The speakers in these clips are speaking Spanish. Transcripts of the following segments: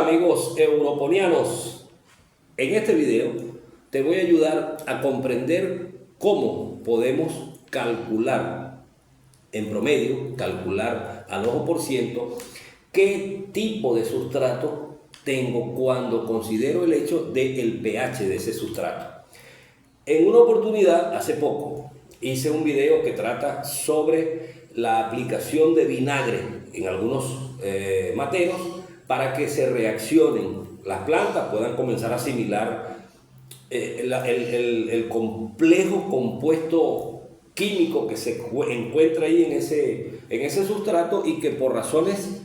amigos europonianos, en este video te voy a ayudar a comprender cómo podemos calcular en promedio, calcular al ojo por ciento, qué tipo de sustrato tengo cuando considero el hecho del pH de ese sustrato. En una oportunidad, hace poco, hice un video que trata sobre la aplicación de vinagre en algunos materos para que se reaccionen las plantas, puedan comenzar a asimilar el complejo compuesto químico que se encuentra ahí en ese sustrato y que por razones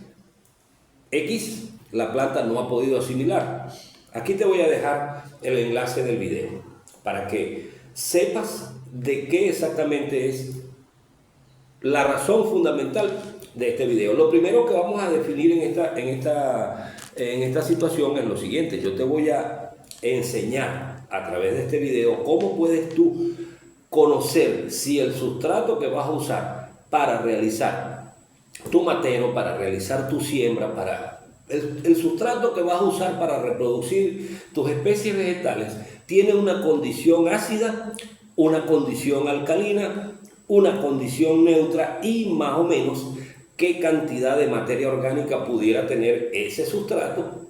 X la planta no ha podido asimilar. Aquí te voy a dejar el enlace del video para que sepas de qué exactamente es la razón fundamental de este video. Lo primero que vamos a definir en esta situación es lo siguiente. Yo te voy a enseñar a través de este video cómo puedes tú conocer si el sustrato que vas a usar para realizar tu matero, para realizar tu siembra, para el sustrato que vas a usar para reproducir tus especies vegetales, tiene una condición ácida, una condición alcalina, una condición neutra y más o menos qué cantidad de materia orgánica pudiera tener ese sustrato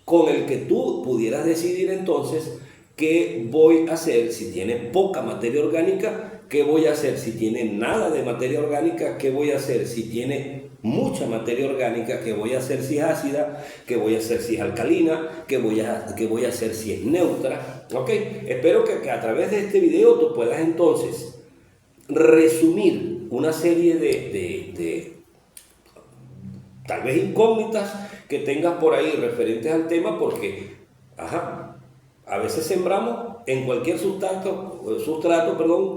con el que tú pudieras decidir entonces qué voy a hacer si tiene poca materia orgánica, qué voy a hacer si tiene nada de materia orgánica, qué voy a hacer si tiene mucha materia orgánica, qué voy a hacer si es ácida, qué voy a hacer si es alcalina, qué voy a hacer si es neutra. ¿Ok? Espero que a través de este video tú puedas entonces resumir una serie de tal vez incógnitas que tengas por ahí referentes al tema, porque a veces sembramos en cualquier sustrato,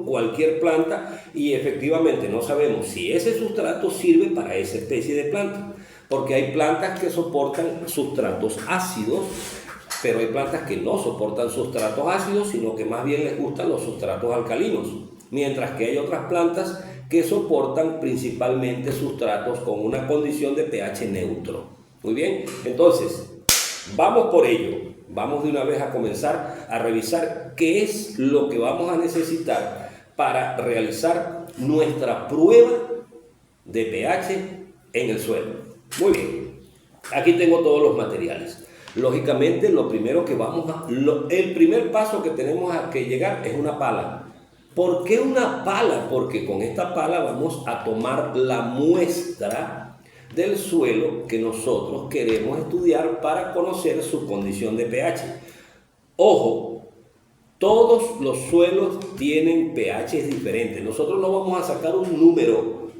cualquier planta, y efectivamente no sabemos si ese sustrato sirve para esa especie de planta, porque hay plantas que soportan sustratos ácidos, pero hay plantas que no soportan sustratos ácidos, sino que más bien les gustan los sustratos alcalinos, mientras que hay otras plantas que soportan principalmente sustratos con una condición de pH neutro. Muy bien, entonces vamos por ello. Vamos de una vez a comenzar a revisar qué es lo que vamos a necesitar para realizar nuestra prueba de pH en el suelo. Muy bien, aquí tengo todos los materiales. Lógicamente, lo primero que el primer paso que tenemos que llegar es una pala. ¿Por qué una pala? Porque con esta pala vamos a tomar la muestra del suelo que nosotros queremos estudiar para conocer su condición de pH. Ojo, todos los suelos tienen pH diferentes. Nosotros no vamos a sacar un número,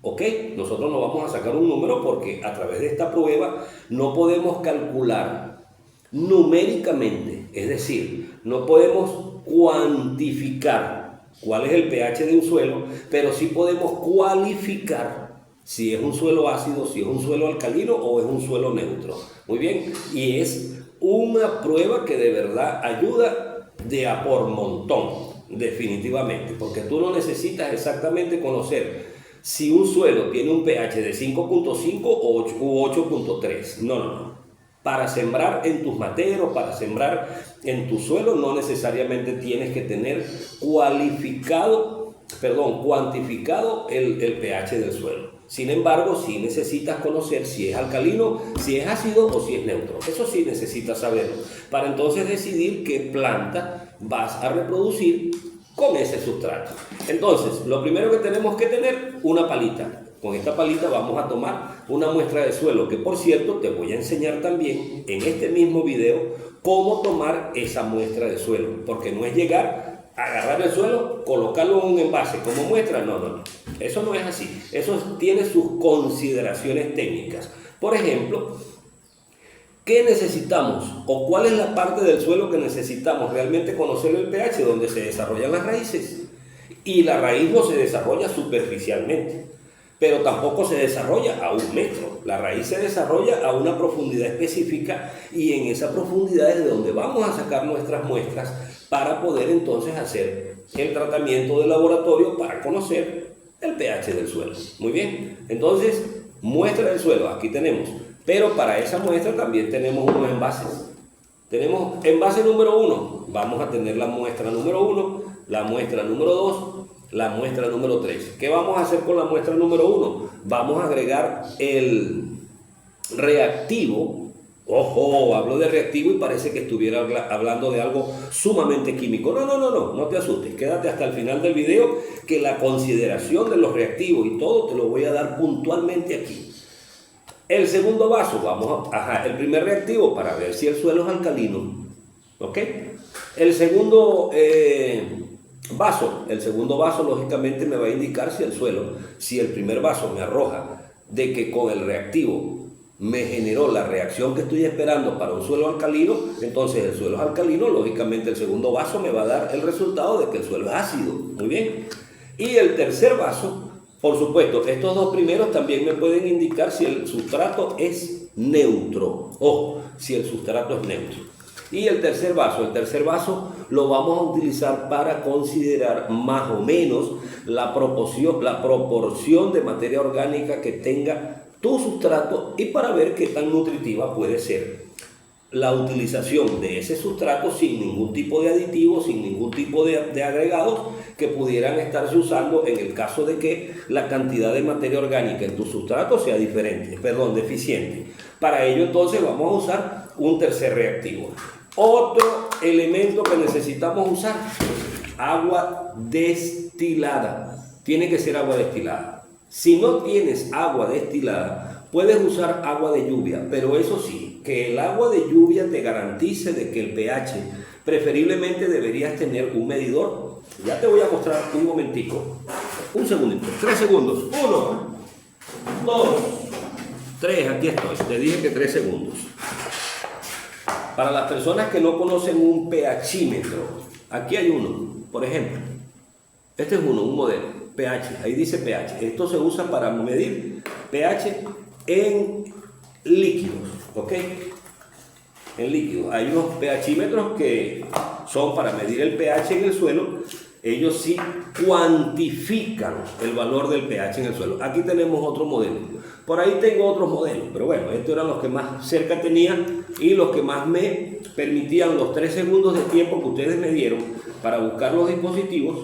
¿ok? Nosotros no vamos a sacar un número porque a través de esta prueba no podemos calcular numéricamente, es decir, no podemos cuantificar cuál es el pH de un suelo, pero sí podemos cualificar si es un suelo ácido, si es un suelo alcalino o es un suelo neutro. Muy bien, y es una prueba que de verdad ayuda de a por montón, definitivamente, porque tú no necesitas exactamente conocer si un suelo tiene un pH de 5.5 u 8.3. No. Para sembrar en tus materos, para sembrar en tu suelo, no necesariamente tienes que tener cuantificado el pH del suelo. Sin embargo, sí necesitas conocer si es alcalino, si es ácido o si es neutro. Eso sí necesitas saberlo, para entonces decidir qué planta vas a reproducir con ese sustrato. Entonces, lo primero que tenemos que tener, una palita. Con esta palita vamos a tomar una muestra de suelo, que por cierto te voy a enseñar también en este mismo video cómo tomar esa muestra de suelo, porque no es llegar, agarrar el suelo, colocarlo en un envase como muestra, no. Eso no es así, eso tiene sus consideraciones técnicas. Por ejemplo, ¿qué necesitamos o cuál es la parte del suelo que necesitamos realmente conocer el pH? Donde se desarrollan las raíces, y la raíz no se desarrolla superficialmente, pero tampoco se desarrolla a 1 metro. La raíz se desarrolla a una profundidad específica, y en esa profundidad es de donde vamos a sacar nuestras muestras para poder entonces hacer el tratamiento de laboratorio para conocer el pH del suelo. Muy bien, entonces muestra del suelo, aquí tenemos Pero para esa muestra también tenemos unos envases. Tenemos envase número 1, vamos a tener la muestra número 1, la muestra número 2, la muestra número 3. ¿Qué vamos a hacer con la muestra número 1? Vamos a agregar el reactivo. Ojo, hablo de reactivo y parece que estuviera hablando de algo sumamente químico. No te asustes, quédate hasta el final del video, que la consideración de los reactivos y todo te lo voy a dar puntualmente aquí. El segundo vaso, el primer reactivo para ver si el suelo es alcalino, ¿ok? El segundo vaso lógicamente me va a indicar si el primer vaso me arroja de que con el reactivo me generó la reacción que estoy esperando para un suelo alcalino, entonces el suelo es alcalino, lógicamente el segundo vaso me va a dar el resultado de que el suelo es ácido, muy bien. Y el tercer vaso, por supuesto, estos dos primeros también me pueden indicar si el sustrato es neutro. Ojo, si el sustrato es neutro. Y el tercer vaso lo vamos a utilizar para considerar más o menos la proporción de materia orgánica que tenga tu sustrato y para ver qué tan nutritiva puede ser la utilización de ese sustrato sin ningún tipo de aditivo, sin ningún tipo de agregados que pudieran estarse usando en el caso de que la cantidad de materia orgánica en tu sustrato sea deficiente. Para ello entonces vamos a usar un tercer reactivo. Otro elemento que necesitamos usar, agua destilada. Tiene que ser agua destilada. Si no tienes agua destilada, puedes usar agua de lluvia, pero eso sí, que el agua de lluvia te garantice de que el pH, preferiblemente deberías tener un medidor. Ya te voy a mostrar un momentico, un segundito, 3 segundos, 1, 2, 3, aquí estoy, te dije que 3 segundos. Para las personas que no conocen un pHímetro, aquí hay uno, por ejemplo, este es un modelo. pH, ahí dice pH. Esto se usa para medir pH en líquidos, ¿ok? En líquidos. Hay unos pHímetros que son para medir el pH en el suelo. Ellos sí cuantifican el valor del pH en el suelo. Aquí tenemos otro modelo. Por ahí tengo otros modelos, pero bueno, estos eran los que más cerca tenía y los que más me permitían los 3 segundos de tiempo que ustedes me dieron para buscar los dispositivos.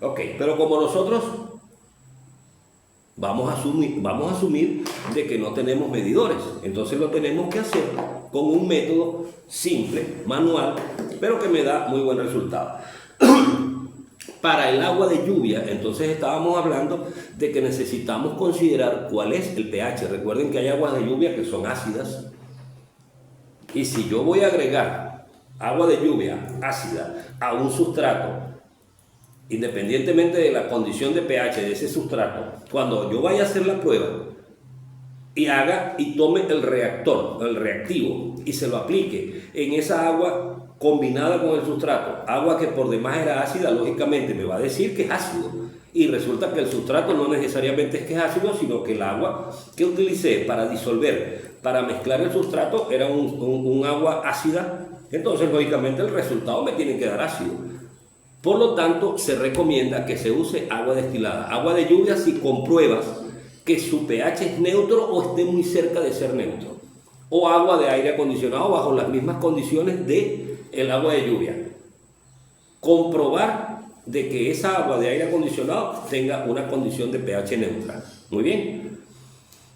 Ok, pero como nosotros vamos a asumir de que no tenemos medidores, entonces lo tenemos que hacer con un método simple, manual, pero que me da muy buen resultado. Para el agua de lluvia, entonces estábamos hablando de que necesitamos considerar cuál es el pH. Recuerden que hay aguas de lluvia que son ácidas, y si yo voy a agregar agua de lluvia ácida a un sustrato, independientemente de la condición de pH de ese sustrato, cuando yo vaya a hacer la prueba y tome el reactivo y se lo aplique en esa agua combinada con el sustrato, agua que por demás era ácida, lógicamente me va a decir que es ácido, y resulta que el sustrato no necesariamente es que es ácido, sino que el agua que utilicé para disolver, para mezclar el sustrato, era un agua ácida, entonces lógicamente el resultado me tiene que dar ácido. Por lo tanto, se recomienda que se use agua destilada, agua de lluvia, si compruebas que su pH es neutro o esté muy cerca de ser neutro, o agua de aire acondicionado bajo las mismas condiciones de el agua de lluvia. Comprobar de que esa agua de aire acondicionado tenga una condición de pH neutra. Muy bien.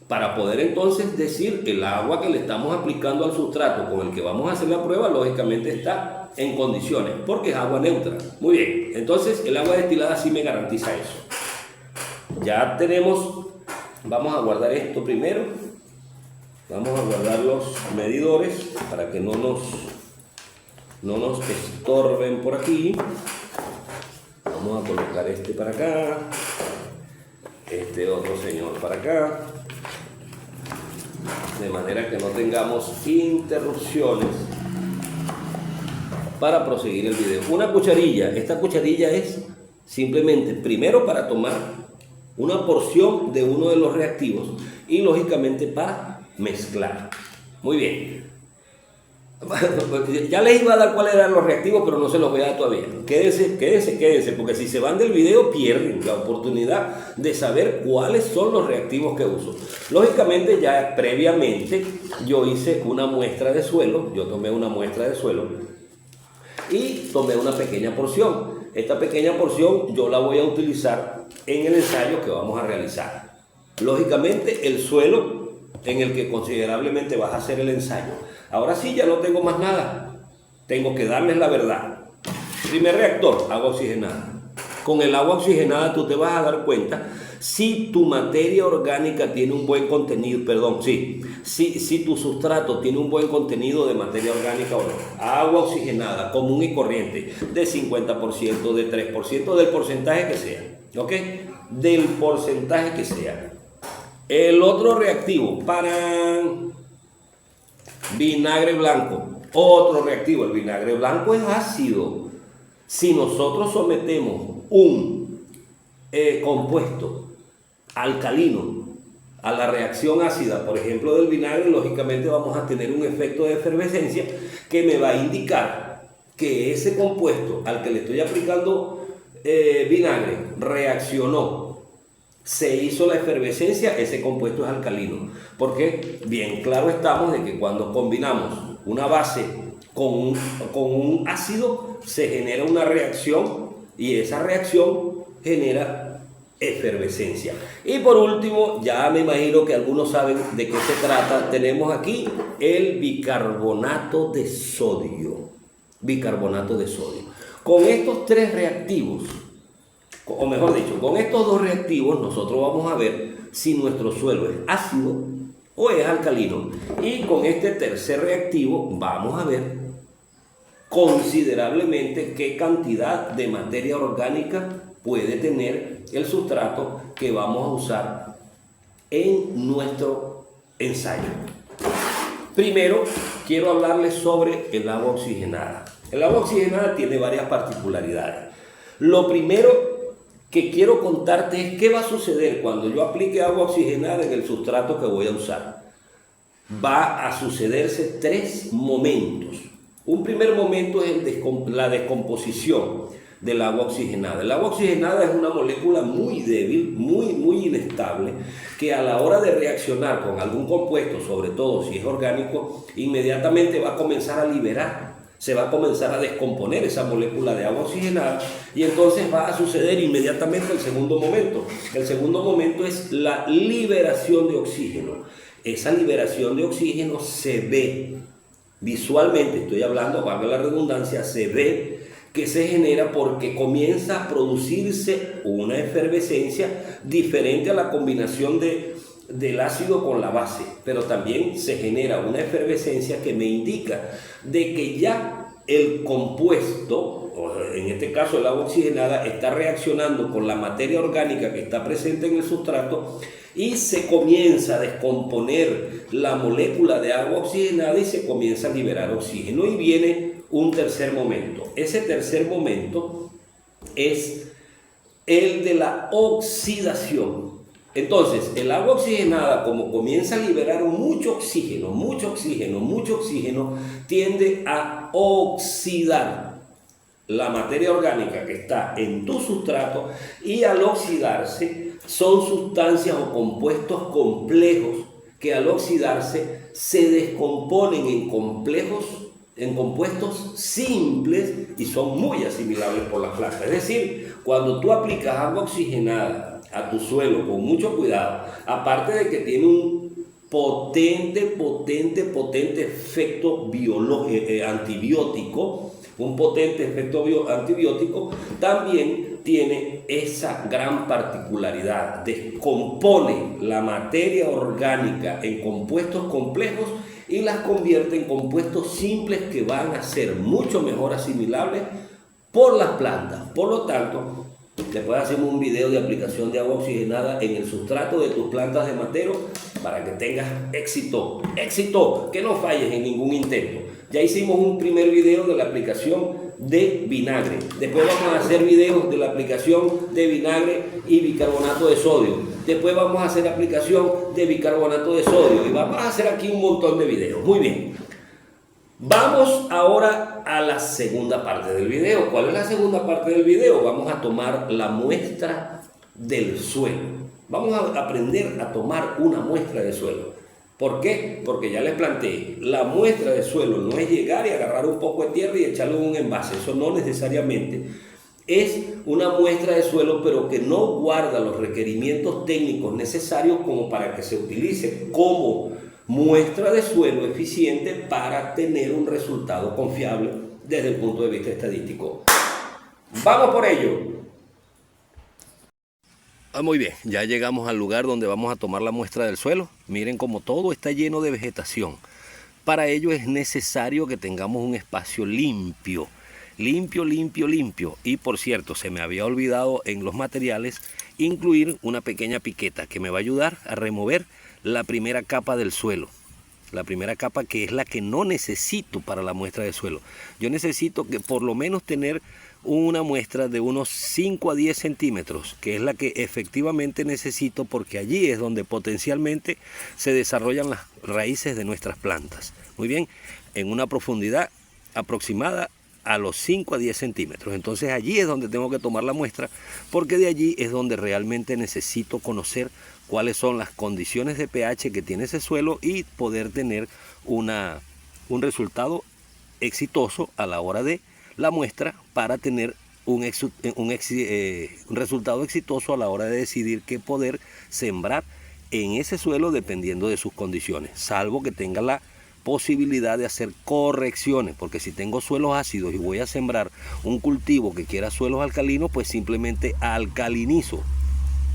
Para poder entonces decir que el agua que le estamos aplicando al sustrato con el que vamos a hacer la prueba, lógicamente está en condiciones, porque es agua neutra. Muy bien. Entonces el agua destilada sí me garantiza eso. Ya tenemos, vamos a guardar esto primero. Vamos a guardar los medidores para que no nos estorben por aquí. Vamos a colocar este para acá, este otro señor para acá, de manera que no tengamos interrupciones para proseguir el video. Una cucharilla, esta cucharilla es simplemente primero para tomar una porción de uno de los reactivos y lógicamente para mezclar. Muy bien. Ya les iba a dar cuáles eran los reactivos, pero no se los voy a dar todavía. Quédense, porque si se van del video pierden la oportunidad de saber cuáles son los reactivos que uso. Lógicamente, ya previamente yo hice una muestra de suelo, yo tomé una muestra de suelo y tomé una pequeña porción. Esta pequeña porción yo la voy a utilizar en el ensayo que vamos a realizar. Lógicamente, el suelo en el que considerablemente vas a hacer el ensayo. Ahora sí, ya no tengo más nada. Tengo que darles la verdad. Primer reactor, agua oxigenada. Con el agua oxigenada tú te vas a dar cuenta si tu materia orgánica tiene un buen contenido, si tu sustrato tiene un buen contenido de materia orgánica o no. Agua oxigenada, común y corriente, de 50%, de 3%, del porcentaje que sea. ¿Ok? Del porcentaje que sea. El otro reactivo, para vinagre blanco, otro reactivo. El vinagre blanco es ácido. Si nosotros sometemos un compuesto alcalino a la reacción ácida, por ejemplo del vinagre, lógicamente vamos a tener un efecto de efervescencia que me va a indicar que ese compuesto al que le estoy aplicando vinagre reaccionó, se hizo la efervescencia, ese compuesto es alcalino. Porque bien claro estamos de que cuando combinamos una base con un ácido, se genera una reacción y esa reacción genera efervescencia. Y por último, ya me imagino que algunos saben de qué se trata. Tenemos aquí el bicarbonato de sodio. Bicarbonato de sodio. Con estos tres reactivos, o mejor dicho, con estos dos reactivos nosotros vamos a ver si nuestro suelo es ácido o es alcalino. Y con este tercer reactivo vamos a ver considerablemente qué cantidad de materia orgánica puede tener el sustrato que vamos a usar en nuestro ensayo. Primero quiero hablarles sobre el agua oxigenada. El agua oxigenada tiene varias particularidades. Lo primero que quiero contarte es qué va a suceder cuando yo aplique agua oxigenada en el sustrato que voy a usar. Va a sucederse tres momentos. Un primer momento es la descomposición del agua oxigenada. El agua oxigenada es una molécula muy débil, muy inestable, que a la hora de reaccionar con algún compuesto, sobre todo si es orgánico, inmediatamente va a comenzar a liberar. Se va a comenzar a descomponer esa molécula de agua oxigenada y entonces va a suceder inmediatamente el segundo momento. El segundo momento es la liberación de oxígeno. Esa liberación de oxígeno se ve visualmente, estoy hablando, valga la redundancia, se ve que se genera porque comienza a producirse una efervescencia diferente a la combinación del ácido con la base, pero también se genera una efervescencia que me indica de que ya el compuesto, en este caso el agua oxigenada, está reaccionando con la materia orgánica que está presente en el sustrato y se comienza a descomponer la molécula de agua oxigenada y se comienza a liberar oxígeno y viene un tercer momento. Ese tercer momento es el de la oxidación. Entonces, el agua oxigenada, como comienza a liberar mucho oxígeno, tiende a oxidar la materia orgánica que está en tu sustrato y al oxidarse son sustancias o compuestos complejos que al oxidarse se descomponen en compuestos simples y son muy asimilables por la planta. Es decir, cuando tú aplicas agua oxigenada a tu suelo con mucho cuidado, aparte de que tiene un potente efecto antibiótico, también tiene esa gran particularidad, descompone la materia orgánica en compuestos complejos y las convierte en compuestos simples que van a ser mucho mejor asimilables por las plantas. Por lo tanto, después hacemos un video de aplicación de agua oxigenada en el sustrato de tus plantas de matero para que tengas éxito, que no falles en ningún intento. Ya hicimos un primer video de la aplicación de vinagre. Después vamos a hacer videos de la aplicación de vinagre y bicarbonato de sodio. Después vamos a hacer aplicación de bicarbonato de sodio y vamos a hacer aquí un montón de videos. Muy bien. Vamos ahora a la segunda parte del video. ¿Cuál es la segunda parte del video? Vamos a tomar la muestra del suelo. Vamos a aprender a tomar una muestra de suelo. ¿Por qué? Porque ya les planteé, la muestra de suelo no es llegar y agarrar un poco de tierra y echarlo en un envase. Eso no necesariamente. Es una muestra de suelo, pero que no guarda los requerimientos técnicos necesarios como para que se utilice como muestra de suelo eficiente para tener un resultado confiable desde el punto de vista estadístico. ¡Vamos por ello! Muy bien, ya llegamos al lugar donde vamos a tomar la muestra del suelo. Miren cómo todo está lleno de vegetación. Para ello es necesario que tengamos un espacio limpio. Limpio. Y por cierto, se me había olvidado en los materiales incluir una pequeña piqueta que me va a ayudar a remover la primera capa del suelo. La primera capa, que es la que no necesito para la muestra de suelo. Yo necesito que por lo menos tener una muestra de unos 5 a 10 centímetros, que es la que efectivamente necesito, porque allí es donde potencialmente se desarrollan las raíces de nuestras plantas. Muy bien, en una profundidad aproximada a los 5 a 10 centímetros. Entonces allí es donde tengo que tomar la muestra, porque de allí es donde realmente necesito conocer cuáles son las condiciones de pH que tiene ese suelo y poder tener un resultado exitoso a la hora de la muestra, para tener un resultado exitoso a la hora de decidir qué poder sembrar en ese suelo dependiendo de sus condiciones, salvo que tenga la posibilidad de hacer correcciones, porque si tengo suelos ácidos y voy a sembrar un cultivo que quiera suelos alcalinos, pues simplemente alcalinizo.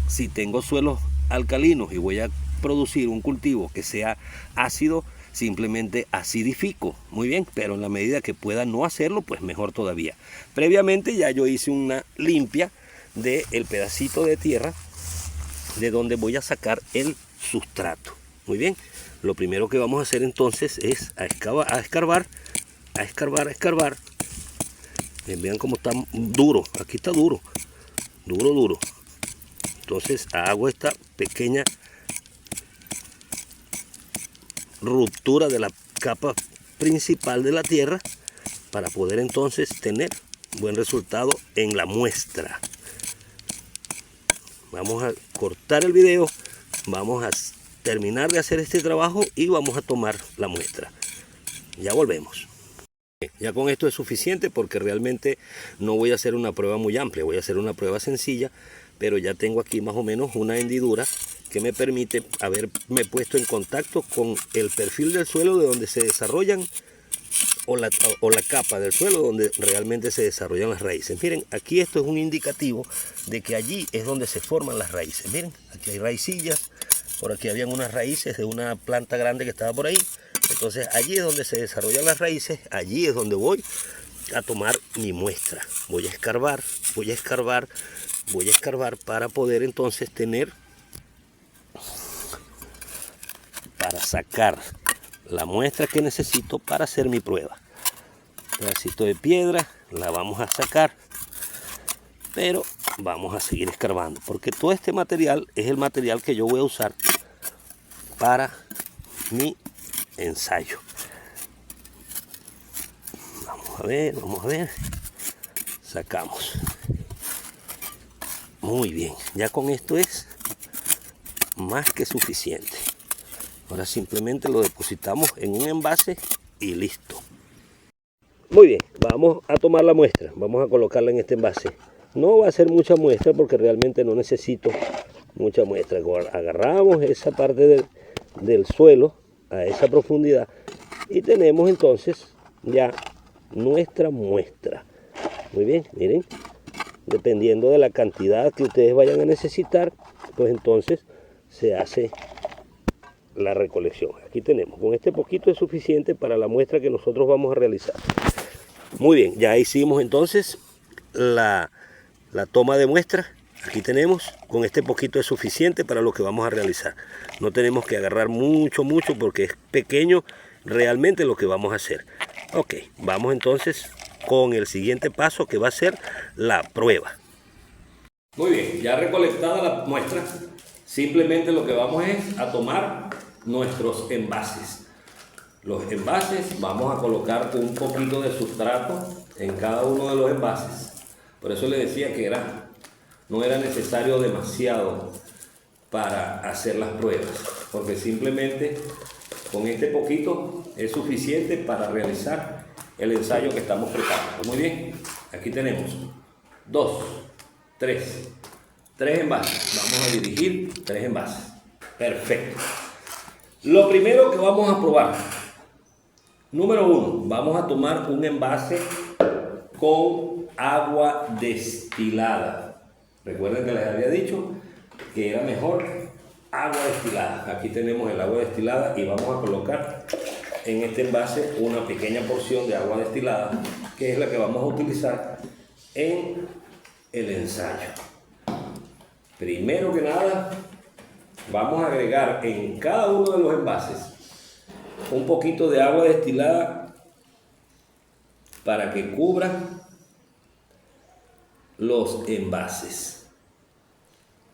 Si tengo suelos alcalinos y voy a producir un cultivo que sea ácido, simplemente acidifico. Muy bien, pero en la medida que pueda no hacerlo, pues mejor todavía. Previamente ya yo hice una limpia del pedacito de tierra de donde voy a sacar el sustrato. Muy bien, lo primero que vamos a hacer entonces es a escarbar. Vean cómo está duro, aquí está duro. Entonces hago esta pequeña ruptura de la capa principal de la tierra para poder entonces tener buen resultado en la muestra. Vamos a cortar el video, vamos a terminar de hacer este trabajo y vamos a tomar la muestra. Ya volvemos. Ya con esto es suficiente, porque realmente no voy a hacer una prueba muy amplia, voy a hacer una prueba sencilla, pero ya tengo aquí más o menos una hendidura que me permite haberme puesto en contacto con el perfil del suelo de donde se desarrollan, o la capa del suelo donde realmente se desarrollan las raíces. Miren, aquí esto es un indicativo de que allí es donde se forman las raíces. Miren, aquí hay raicillas, por aquí habían unas raíces de una planta grande que estaba por ahí. Entonces allí es donde se desarrollan las raíces, allí es donde voy a tomar mi muestra. Voy a escarbar para poder entonces para sacar la muestra que necesito para hacer mi prueba. Un pedacito de piedra, la vamos a sacar, pero vamos a seguir escarbando, porque todo este material es el material que yo voy a usar para mi ensayo. Vamos a ver, sacamos. Muy bien, ya con esto es más que suficiente. Ahora simplemente lo depositamos en un envase y listo. Muy bien, vamos a tomar la muestra, vamos a colocarla en este envase. No va a ser mucha muestra porque realmente no necesito mucha muestra. Agarramos esa parte del suelo a esa profundidad y tenemos entonces ya nuestra muestra. Muy bien, miren, dependiendo de la cantidad que ustedes vayan a necesitar, pues entonces se hace la recolección. Aquí tenemos, con este poquito es suficiente para la muestra que nosotros vamos a realizar. Muy bien, ya hicimos entonces la toma de muestra. Aquí tenemos, con este poquito es suficiente para lo que vamos a realizar. No tenemos que agarrar mucho porque es pequeño realmente lo que vamos a hacer. Ok, vamos entonces con el siguiente paso, que va a ser la prueba. Muy bien, ya recolectada la muestra, simplemente lo que vamos es a tomar nuestros envases. los envases, vamos a colocar un poquito de sustrato en cada uno de los envases. Por eso le decía que no era necesario demasiado para hacer las pruebas, porque simplemente con este poquito es suficiente para realizar el ensayo que estamos preparando. Muy bien, aquí tenemos 2, 3 envases. Vamos a dirigir 3 envases. Perfecto. Lo primero que vamos a probar, número 1, vamos a tomar un envase con agua destilada. Recuerden que les había dicho que era mejor agua destilada. Aquí tenemos el agua destilada y vamos a colocar en este envase una pequeña porción de agua destilada, que es la que vamos a utilizar en el ensayo. Primero que nada, vamos a agregar en cada uno de los envases un poquito de agua destilada para que cubra los envases.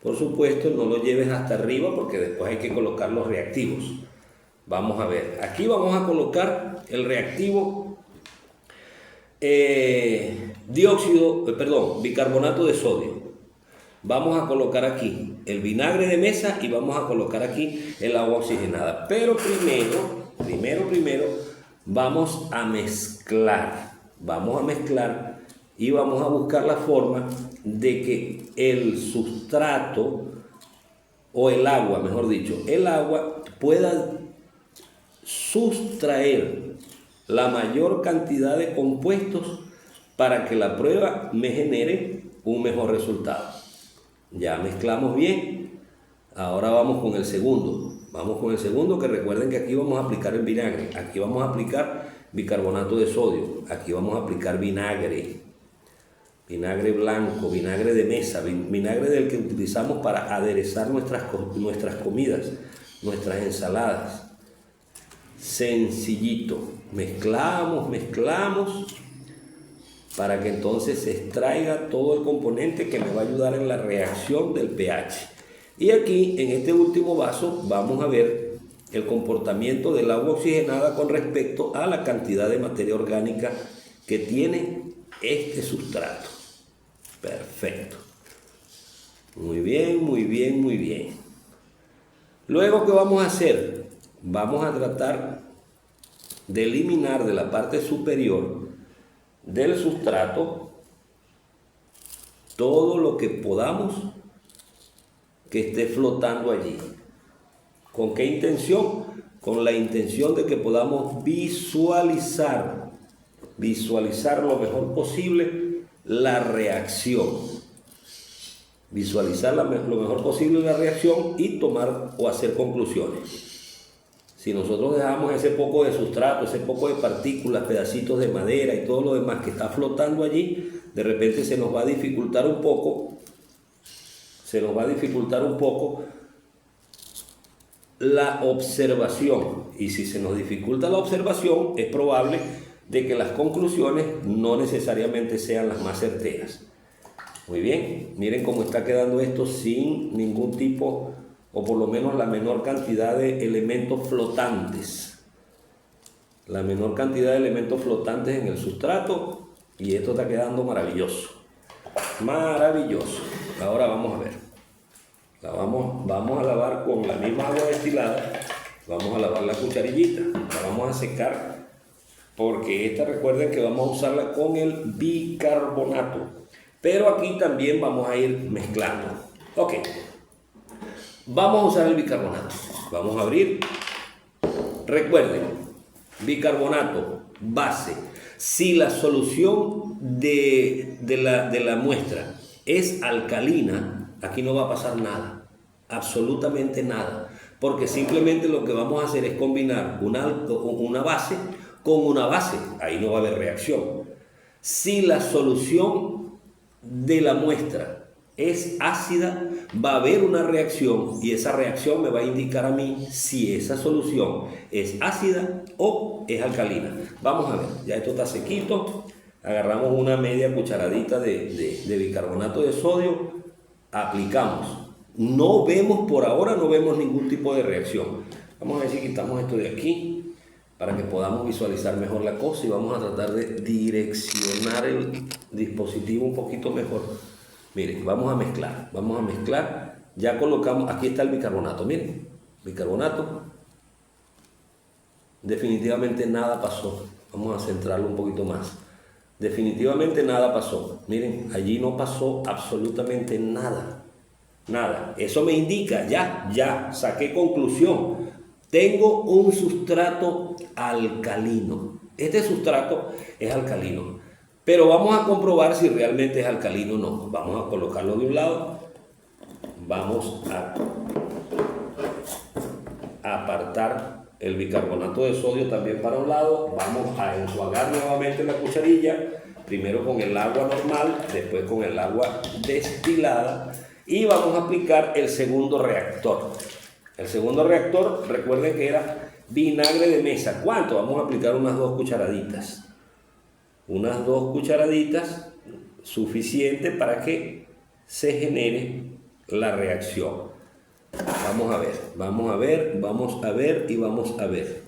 Por supuesto, no lo lleves hasta arriba porque después hay que colocar los reactivos. Vamos a ver, aquí vamos a colocar el reactivo bicarbonato de sodio. Vamos a colocar aquí el vinagre de mesa y vamos a colocar aquí el agua oxigenada. Pero primero vamos a mezclar. Vamos a mezclar y vamos a buscar la forma de que el sustrato o el agua, mejor dicho, el agua pueda sustraer la mayor cantidad de compuestos para que la prueba me genere un mejor resultado. Ya mezclamos bien. Ahora vamos con el segundo. Vamos con el segundo, que recuerden que aquí vamos a aplicar el vinagre. Aquí vamos a aplicar bicarbonato de sodio. Aquí vamos a aplicar vinagre. Vinagre blanco, vinagre de mesa, vinagre del que utilizamos para aderezar nuestras comidas, nuestras ensaladas. Sencillito. Mezclamos para que entonces se extraiga todo el componente que me va a ayudar en la reacción del pH. Y aquí, en este último vaso, vamos a ver el comportamiento del agua oxigenada con respecto a la cantidad de materia orgánica que tiene este sustrato. Perfecto. Muy bien. Luego, ¿qué vamos a hacer? Vamos a tratar de eliminar de la parte superior del sustrato todo lo que podamos que esté flotando allí. ¿Con qué intención? Con la intención de que podamos visualizar lo mejor posible la reacción. Visualizar lo mejor posible la reacción y tomar o hacer conclusiones. Si nosotros dejamos ese poco de sustrato, ese poco de partículas, pedacitos de madera y todo lo demás que está flotando allí, de repente se nos va a dificultar un poco la observación. Y si se nos dificulta la observación, es probable de que las conclusiones no necesariamente sean las más certeras. Muy bien, miren cómo está quedando esto sin ningún tipo, o por lo menos la menor cantidad de elementos flotantes. La menor cantidad de elementos flotantes en el sustrato, y esto está quedando maravilloso. Maravilloso. Ahora vamos a ver. Vamos a lavar con la misma agua destilada. Vamos a lavar la cucharillita. La vamos a secar porque esta, recuerden que vamos a usarla con el bicarbonato. Pero aquí también vamos a ir mezclando. Ok. Vamos a usar el bicarbonato. Vamos a abrir. Recuerden, bicarbonato, base. Si la solución de la muestra es alcalina, aquí no va a pasar nada. Absolutamente nada. Porque simplemente lo que vamos a hacer es combinar una base con una base. Ahí no va a haber reacción. Si la solución de la muestra es ácida, va a haber una reacción y esa reacción me va a indicar a mí si esa solución es ácida o es alcalina. Vamos a ver, ya esto está sequito. Agarramos una media cucharadita de bicarbonato de sodio, aplicamos. No vemos por ahora, no vemos ningún tipo de reacción. Vamos a ver si quitamos esto de aquí. para que podamos visualizar mejor la cosa y vamos a tratar de direccionar el dispositivo un poquito mejor. Miren, vamos a mezclar, ya colocamos, aquí está el bicarbonato, miren, bicarbonato, definitivamente nada pasó, vamos a centrarlo un poquito más, definitivamente nada pasó, miren, allí no pasó absolutamente nada, eso me indica, ya saqué conclusión, tengo un sustrato alcalino, este sustrato es alcalino, pero vamos a comprobar si realmente es alcalino o no, vamos a colocarlo de un lado, vamos a apartar el bicarbonato de sodio también para un lado, vamos a enjuagar nuevamente la cucharilla, primero con el agua normal, después con el agua destilada y vamos a aplicar el segundo reactor. El segundo reactor, recuerden que era vinagre de mesa. ¿Cuánto? Vamos a aplicar unas 2 cucharaditas. Unas 2 cucharaditas, suficiente para que se genere la reacción. Vamos a ver y vamos a ver.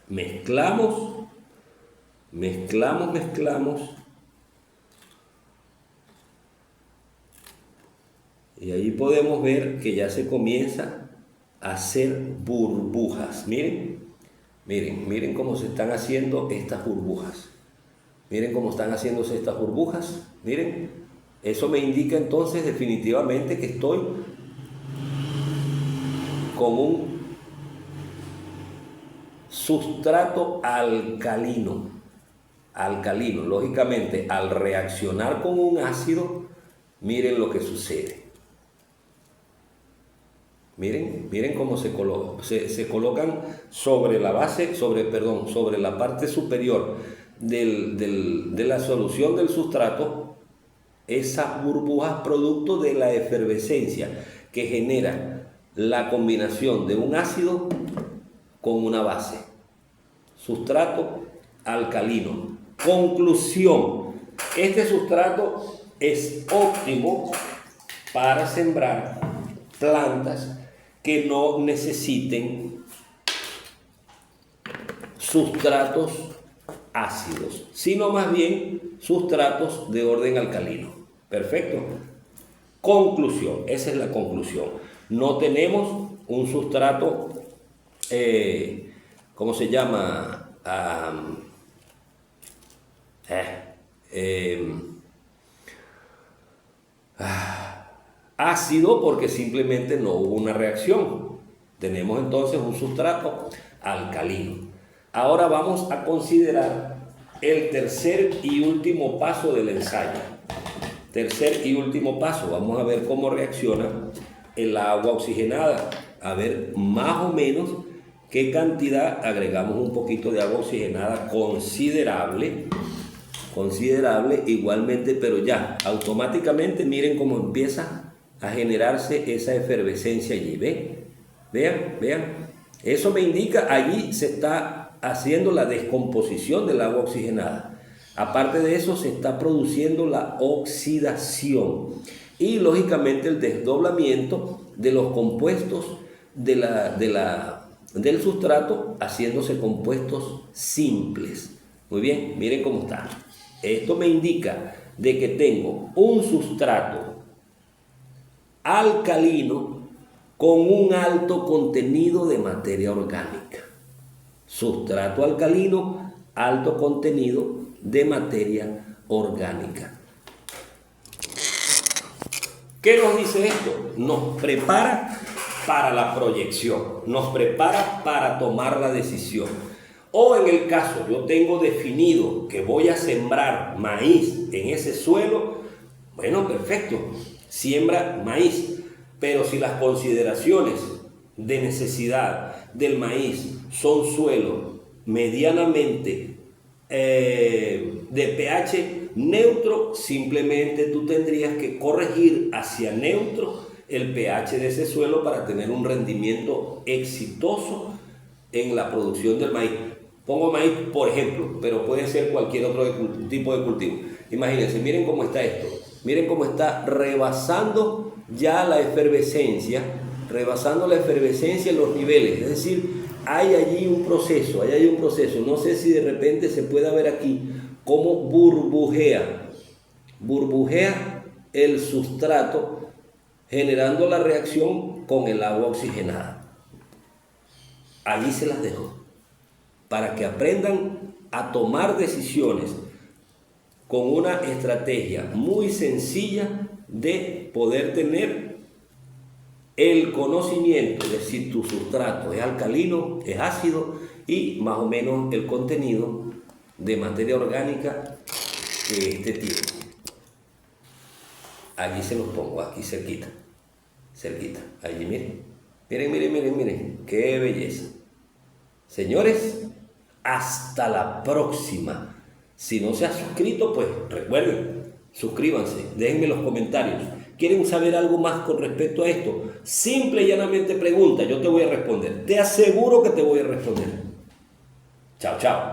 Mezclamos. Y ahí podemos ver que ya se comienza a hacer burbujas. Miren cómo se están haciendo estas burbujas. Miren cómo están haciéndose estas burbujas. Miren, eso me indica entonces definitivamente que estoy con un sustrato alcalino. Lógicamente, al reaccionar con un ácido, miren lo que sucede. Miren cómo se colocan sobre la base, sobre la parte superior de la solución del sustrato, esas burbujas producto de la efervescencia que genera la combinación de un ácido con una base. Sustrato alcalino. Conclusión: este sustrato es óptimo para sembrar plantas que no necesiten sustratos ácidos, sino más bien sustratos de orden alcalino. Perfecto. Conclusión, esa es la conclusión. No tenemos un sustrato, ¿cómo se llama? Ácido, porque simplemente no hubo una reacción. Tenemos entonces un sustrato alcalino. Ahora vamos a considerar el tercer y último paso del ensayo. Tercer y último paso, vamos a ver cómo reacciona el agua oxigenada. A ver más o menos qué cantidad, agregamos un poquito de agua oxigenada considerable, igualmente, pero ya automáticamente miren cómo empieza a generarse esa efervescencia allí. Vean, eso me indica, allí se está haciendo la descomposición del agua oxigenada. Aparte de eso, se está produciendo la oxidación y lógicamente el desdoblamiento de los compuestos del sustrato, haciéndose compuestos simples. Muy bien, miren cómo está. Esto me indica de que tengo un sustrato alcalino con un alto contenido de materia orgánica. Sustrato alcalino, alto contenido de materia orgánica. ¿Qué nos dice esto? Nos prepara para la proyección, nos prepara para tomar la decisión. O en el caso, yo tengo definido que voy a sembrar maíz en ese suelo, bueno, perfecto, siembra maíz. Pero si las consideraciones de necesidad del maíz son suelo medianamente de pH neutro, simplemente tú tendrías que corregir hacia neutro el pH de ese suelo para tener un rendimiento exitoso en la producción del maíz. Pongo maíz, por ejemplo, pero puede ser cualquier otro tipo de cultivo. Imagínense, miren cómo está esto. Miren cómo está rebasando ya la efervescencia, en los niveles. Es decir, hay allí un proceso, no sé si de repente se puede ver aquí cómo burbujea el sustrato generando la reacción con el agua oxigenada. Allí se las dejo, para que aprendan a tomar decisiones con una estrategia muy sencilla de poder tener el conocimiento de si tu sustrato es alcalino, es ácido y más o menos el contenido de materia orgánica que este tiene. Allí se los pongo, aquí cerquita, allí miren, qué belleza. Señores, hasta la próxima. Si no se ha suscrito, pues recuerden, suscríbanse, déjenme los comentarios. ¿Quieren saber algo más con respecto a esto? Simple y llanamente pregunta, yo te voy a responder. Te aseguro que te voy a responder. Chao, chao.